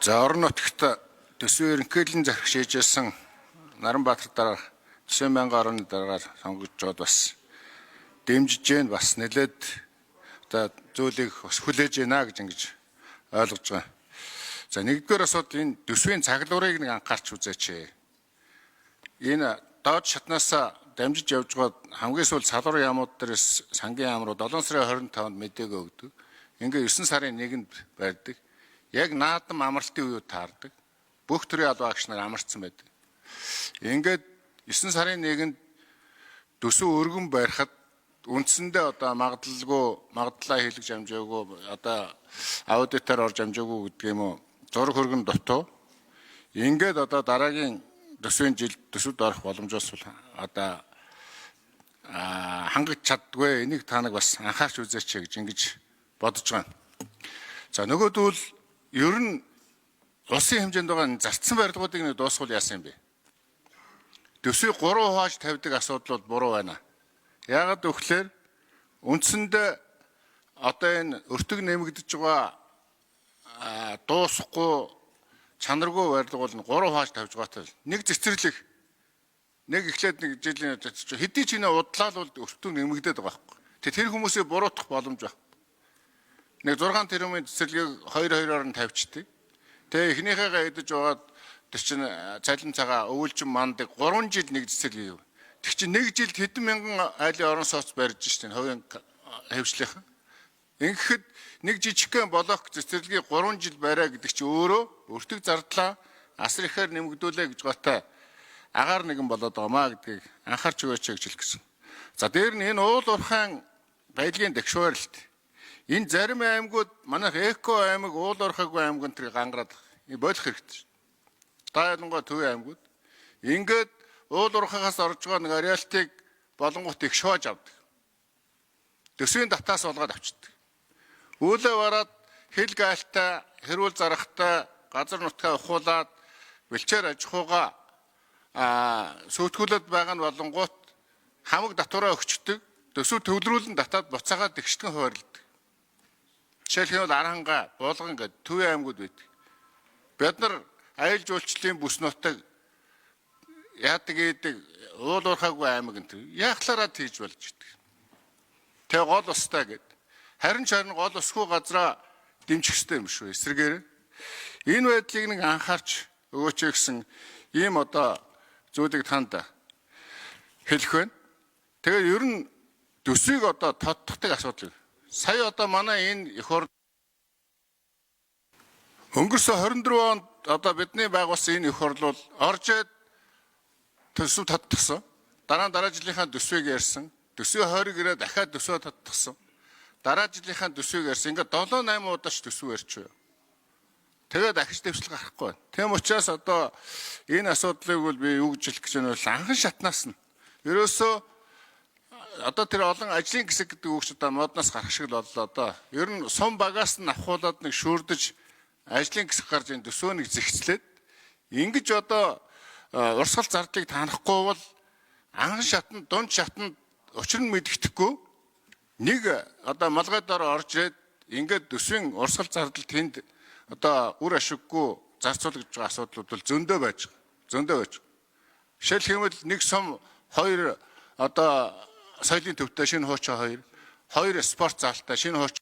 За орон нутагт төсвийн ерөнхийлөн захирах шийдсэн Наранбаатар дараа 9,000 орны дараагаар сонгогдоод бас дэмжиж гэн бас нэлээд одоо зүйлийг бас хүлээж гэнэ гэж ингэж ойлгож байгаа. За нэгдүгээр асуудал энэ төсвийн цаглуурыг нэг анхаарч үзээч. Энэ доод шатнаас дамжиж явж байгаа хамгийн сүүл салуур яамууд дээрээс сангийн яам руу 7 сарын 25-нд мэдээг өгдөг. Ингээ 9 сарын 1-нд барьдаг. Яг наадам амралтын үед таардаг. Бүх төрлийн албан агч нар амарцсан байдаг. Ингээд 9 сарын 1-нд төсөв өргөн барихад үндсэндээ одоо магадлалаа хийлгэж амжаагүй одоо аудитор орж амжаагүй гэдэг юм уу? Зураг хөргөн дутуу. Ингээд одоо дараагийн төсвийн жил төсөвд орох боломжоос одоо хангаж чаддгүй. Энийг та нар бас анхаарч үзээч гэж ингэж бодож байгаа. За нөгөөдөл ер нь улсын хэмжээнд байгаа зарцсан барилгуудыг нэг дуусгуул яасан юм бэ? Төсвийг 3 хувааж тавьдаг асуудал бол буруу байна. Яагаад гэвэл үндсэндээ одоо энэ өртөг нэмэгдэж байгаа дуусахгүй чанаргүй барилга бол 3 хувааж тавьж байгаатай. Нэг цэцэрлэг нэг эхлээд нэг жилийн хэдий ч энэ удлаа бол өртөг нэмэгдээд байгаа байхгүй. Тэр хүмүүсийг буруутгах боломж байна. Нэг 6 тэрбумын цэцэрлэгийг 2-2-оор нь тавьчихдээ. Тэгээ эхнийхээгээ идэж байгаад тэр чинь цалин цагаа өвөлжин мандыг 3 жил нэг цэцэрлэг. Тэр чинь нэг жилд хэдэн мянган айлын орон сууц барьж штэ хувийн хэвшлийнхэн. Ингэхэд нэг жижигхэн блок цэцэрлэгийг 3 жил бариа гэдэг чинь өөрөө өртөг зардлаа асар ихээр нэмэгдүүлээ гэж готой агаар нэгэн болоод байгаамаа гэдгийг анхаарч өгөөч гэж хэлсэн. За дээр нь энэ уул уурхайн байдлын дэвшварлт. Энэ зарим аймагуд манайх эко аймаг, уул уурхайгүй аймаг энэ гангараад болох хэрэгтэй. Та ялангуяа төвийн аймагуд ингээд уул уурхайгаас орж байгаа нэг ареалтыг болонгот их шоож авдаг. Төсвийн татаас олгоод авчдаг. Үүлээ бараад хил гайлтай, хэрүүл зарахтай, газар нутгаа ухуулаад бэлчээр аж ахуйгаа сүйтгэүүлээд байгаа нь болонгот хамаг татвараа өгчдөг. Төсөв төвлөрүүлэн татаад буцаагаад тэгшдгэн хуваарлдаг. Жишээлбэл Аранга, Булган гэдэг төвийн аймагуд байдаг. Бид нар аюул жуулчлалын бүс нутаг яадаг гэдэг уул уурхайгүй аймаг энэ яахлаараа тийж болж идэг. Тэгээ гол устай гэдэг. Харин ч гол усгүй газраа дэмжих хэрэгтэй юм шүү. Эсрэгээр энэ байдлыг нэг анхаарч өгөөч гэсэн ийм одоо зүйлийг танд хэлэх байна. Тэгээ ер нь төсвийг одоо тодтогдаг асуудал. Сая одоо манай энэ их орн өнгөрсөн 24 онд одоо бидний байгуулсан энэ их орн бол оржээд төсөв тодтогсон. Дараа жилийнхаа төсвийг ярьсан. Төсвийн хойрог ирээд дахиад төсвөө тодтогсон. Дараа жилийнхаа төсвийг ярьсан. Ингээд 7-8 удаач төсөв ярьж байна. Тэгээд дахиж дэвшлэг гарахгүй байна. Тийм учраас одоо энэ асуудлыг бол би юу гэж хэлэх гэж байна вэ? Анхан шатнаас нь ерөөсөө одоо тэр олон ажлын хэсэг гэдэг үг ч одоо модноос гарах шиг л боллоо одоо. Ер нь сум багаас нь авахуулаад нэг шүрдэж ажлын хэсэг гарч энэ төсөөнийг зэгцлээд ингэж одоо урсгал зардлыг таанахгүй бол анхан шатнд дунд шатнд учир нь мэддэхгүй нэг одоо малгай дор орж ирээд ингээд төсвийн урсгал зардал тэнд одоо үр ашиггүй зарцуулж байгаа асуудлууд бол зөндөө байж байгаа. Зөндөө байж байгаа. Жишээлбэл нэг сум 2 одоо соёлын төвтэй шинэ хуучаа 2 спорт заалтай шинэ хууч